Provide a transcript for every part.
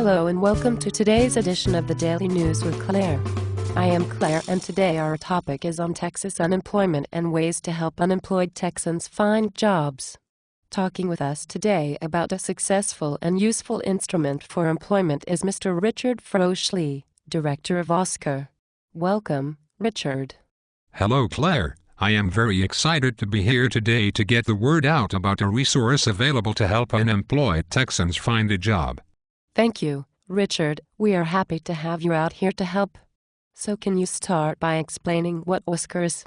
Hello and welcome to today's edition of the Daily News with Claire. I am Claire and today our topic is on Texas unemployment and ways to help unemployed Texans find jobs. Talking with us today about a successful and useful instrument for employment is Mr. Richard Froschle, Director of Oscar. Welcome, Richard. Hello Claire, I am very excited to be here today to get the word out about a resource available to help unemployed Texans find a job. Thank you, Richard. We are happy to have you out here to help. So can you start by explaining what Oscar is?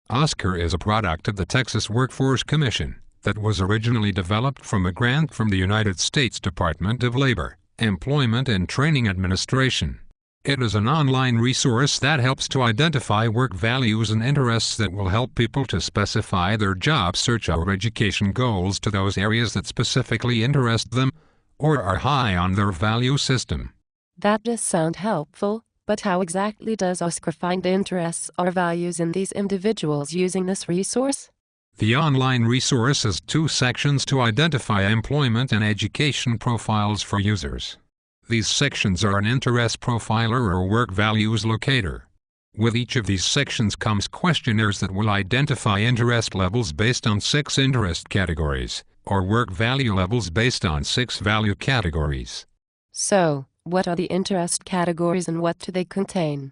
Oscar is a product of the Texas Workforce Commission that was originally developed from a grant from the United States Department of Labor, Employment and Training Administration. It is an online resource that helps to identify work values and interests that will help people to specify their job search or education goals to those areas that specifically interest them or are high on their value system. That does sound helpful, but how exactly does Oscar find interests or values in these individuals using this resource? The online resource has two sections to identify employment and education profiles for users. These sections are an interest profiler or work values locator. With each of these sections comes questionnaires that will identify interest levels based on 6 interest categories, or work value levels based on 6 value categories. So, what are the interest categories and what do they contain?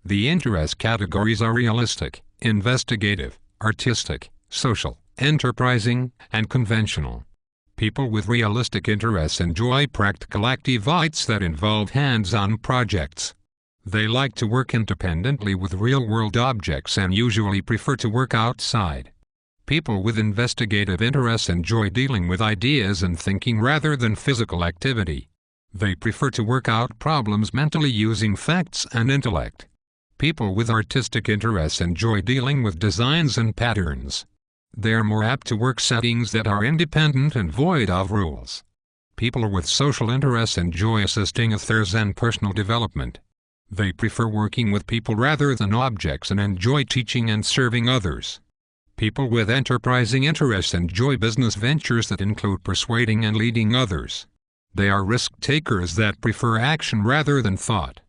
The interest categories are realistic, investigative, artistic, social, enterprising, and conventional. People with realistic interests enjoy practical activities that involve hands-on projects. They like to work independently with real-world objects and usually prefer to work outside. People with investigative interests enjoy dealing with ideas and thinking rather than physical activity. They prefer to work out problems mentally using facts and intellect. People with artistic interests enjoy dealing with designs and patterns. They are more apt to work settings that are independent and void of rules. People with social interests enjoy assisting others and personal development. They prefer working with people rather than objects and enjoy teaching and serving others. People with enterprising interests enjoy business ventures that include persuading and leading others. They are risk-takers that prefer action rather than thought.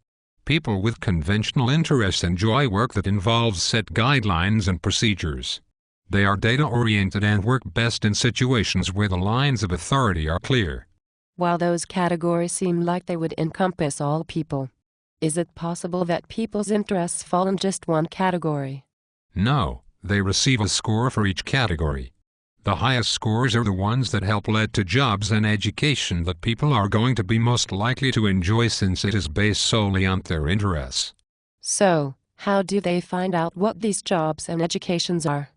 People with conventional interests enjoy work that involves set guidelines and procedures. They are data-oriented and work best in situations where the lines of authority are clear. While those categories seem like they would encompass all people, is it possible that people's interests fall in just one category? No, they receive a score for each category. The highest scores are the ones that help lead to jobs and education that people are going to be most likely to enjoy since it is based solely on their interests. So, how do they find out what these jobs and educations are?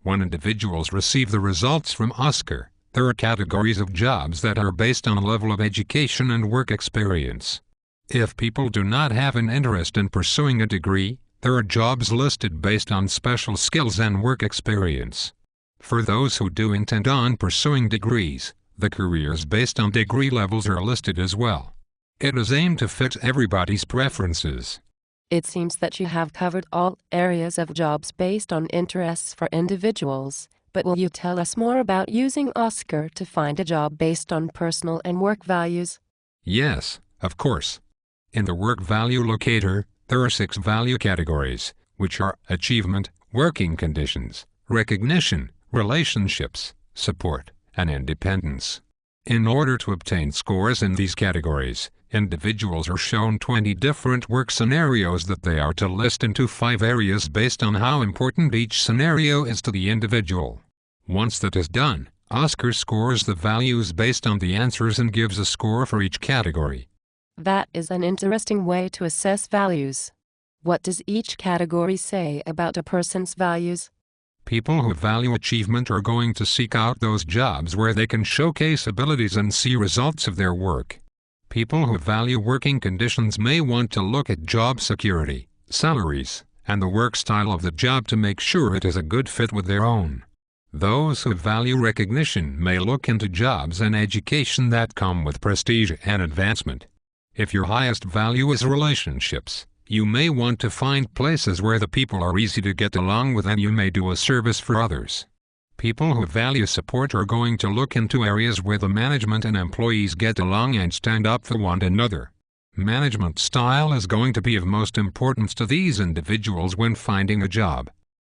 When individuals receive the results from Oscar, there are categories of jobs that are based on a level of education and work experience. If people do not have an interest in pursuing a degree, there are jobs listed based on special skills and work experience. For those who do intend on pursuing degrees, the careers based on degree levels are listed as well. It is aimed to fit everybody's preferences. It seems that you have covered all areas of jobs based on interests for individuals, but will you tell us more about using Oscar to find a job based on personal and work values? Yes, of course. In the work value locator, there are 6 value categories, which are achievement, working conditions, recognition, relationships, support, and independence. In order to obtain scores in these categories, individuals are shown 20 different work scenarios that they are to list into 5 areas based on how important each scenario is to the individual. Once that is done, Oscar scores the values based on the answers and gives a score for each category. That is an interesting way to assess values. What does each category say about a person's values? People who value achievement are going to seek out those jobs where they can showcase abilities and see results of their work. People who value working conditions may want to look at job security, salaries, and the work style of the job to make sure it is a good fit with their own. Those who value recognition may look into jobs and education that come with prestige and advancement. If your highest value is relationships, you may want to find places where the people are easy to get along with and you may do a service for others. People who value support are going to look into areas where the management and employees get along and stand up for one another. Management style is going to be of most importance to these individuals when finding a job.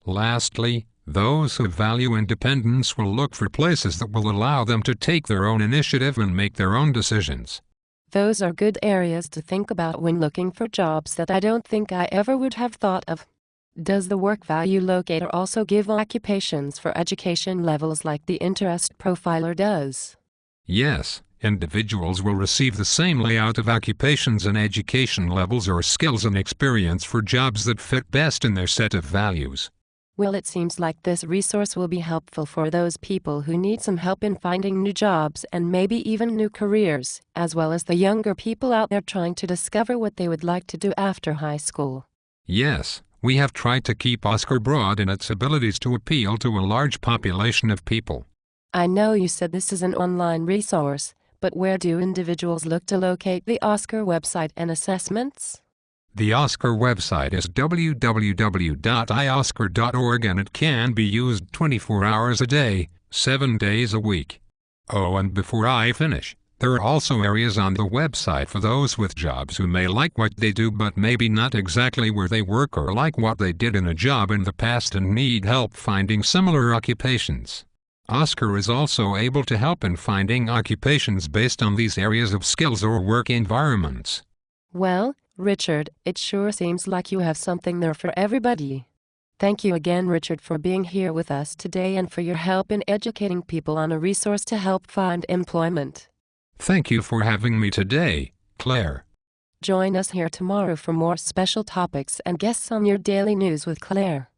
Lastly, those who value independence will look for places that will allow them to take their own initiative and make their own decisions. Those are good areas to think about when looking for jobs that I don't think I ever would have thought of. Does the Work Value Locator also give occupations for education levels like the Interest Profiler does? Yes, individuals will receive the same layout of occupations and education levels or skills and experience for jobs that fit best in their set of values. Well, it seems like this resource will be helpful for those people who need some help in finding new jobs and maybe even new careers, as well as the younger people out there trying to discover what they would like to do after high school. Yes, we have tried to keep Oscar broad in its abilities to appeal to a large population of people. I know you said this is an online resource, but where do individuals look to locate the Oscar website and assessments? The Oscar website is www.ioscar.org and it can be used 24 hours a day, 7 days a week. Oh, and before I finish, there are also areas on the website for those with jobs who may like what they do but maybe not exactly where they work or like what they did in a job in the past and need help finding similar occupations. Oscar is also able to help in finding occupations based on these areas of skills or work environments. Well, Richard, it sure seems like you have something there for everybody. Thank you again, Richard, for being here with us today and for your help in educating people on a resource to help find employment. Thank you for having me today, Claire. Join us here tomorrow for more special topics and guests on your Daily News with Claire.